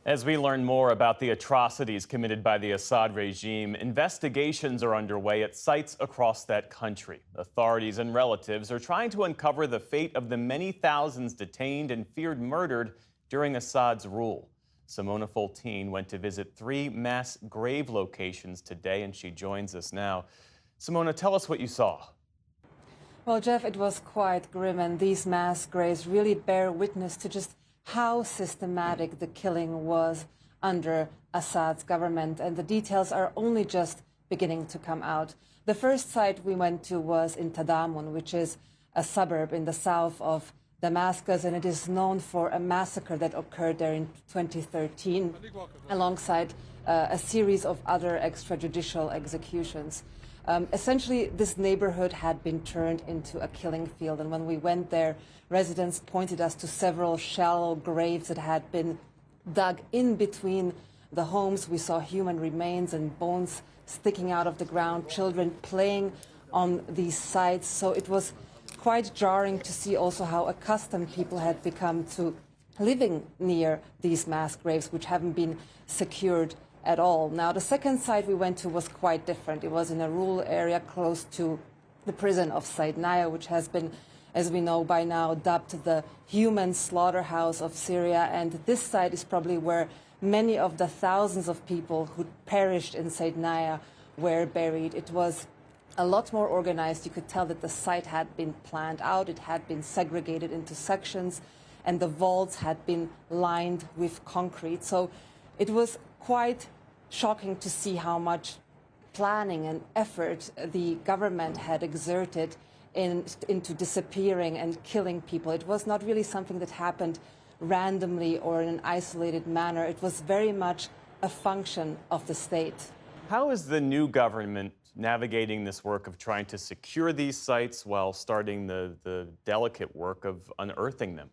As we learn more about the atrocities committed by the Assad regime, investigations are underway at sites across that country. Authorities and relatives are trying to uncover the fate of the many thousands detained and feared murdered during Assad's rule. Simona Foltine went to visit 3 mass grave locations today, and she joins us now. Simona, tell us what you saw. Well, Jeff, it was quite grim, and these mass graves really bear witness to just how systematic the killing was under Assad's government, and the details are only just beginning to come out. The first site we went to was in Tadamun, which is a suburb in the south of Damascus, and it is known for a massacre that occurred there in 2013, alongside a series of other extrajudicial executions. Essentially, this neighborhood had been turned into a killing field, and when we went there, residents pointed us to several shallow graves that had been dug in between the homes. We saw human remains and bones sticking out of the ground, children playing on these sites. So it was quite jarring to see also how accustomed people had become to living near these mass graves, which haven't been secured at all. Now, the second site we went to was quite different. It was in a rural area close to the prison of Saidnaya, which has been, as we know by now, dubbed the human slaughterhouse of Syria. And this site is probably where many of the thousands of people who perished in Saidnaya were buried. It was a lot more organized. You could tell that the site had been planned out. It had been segregated into sections, and the vaults had been lined with concrete. So it was quite shocking to see how much planning and effort the government had exerted into disappearing and killing people. It was not really something that happened randomly or in an isolated manner. It was very much a function of the state. How is the new government navigating this work of trying to secure these sites while starting the delicate work of unearthing them?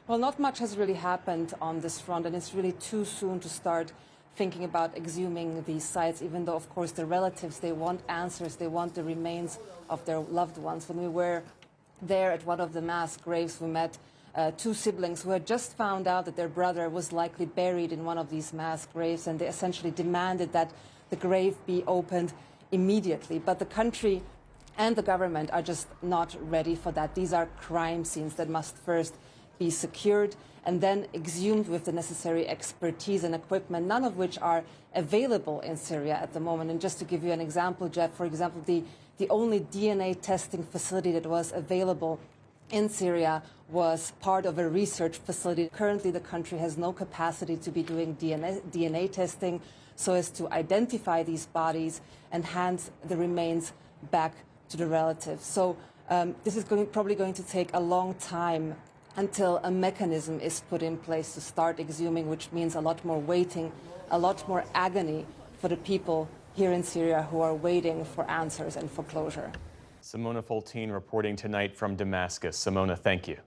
Well, not much has really happened on this front, and it's really too soon to start thinking about exhuming these sites, even though, of course, the relatives, they want answers, they want the remains of their loved ones. When we were there at one of the mass graves, we met 2 siblings who had just found out that their brother was likely buried in one of these mass graves, and they essentially demanded that the grave be opened immediately. But the country and the government are just not ready for that. These are crime scenes that must first be secured and then exhumed with the necessary expertise and equipment, none of which are available in Syria at the moment. And just to give you an example, Jeff, for example, the only DNA testing facility that was available in Syria was part of a research facility. Currently, the country has no capacity to be doing DNA testing so as to identify these bodies and hand the remains back to the relatives. So this is probably going to take a long time until a mechanism is put in place to start exhuming, which means a lot more waiting, a lot more agony for the people here in Syria who are waiting for answers and for closure. Simona Foltine reporting tonight from Damascus. Simona, thank you.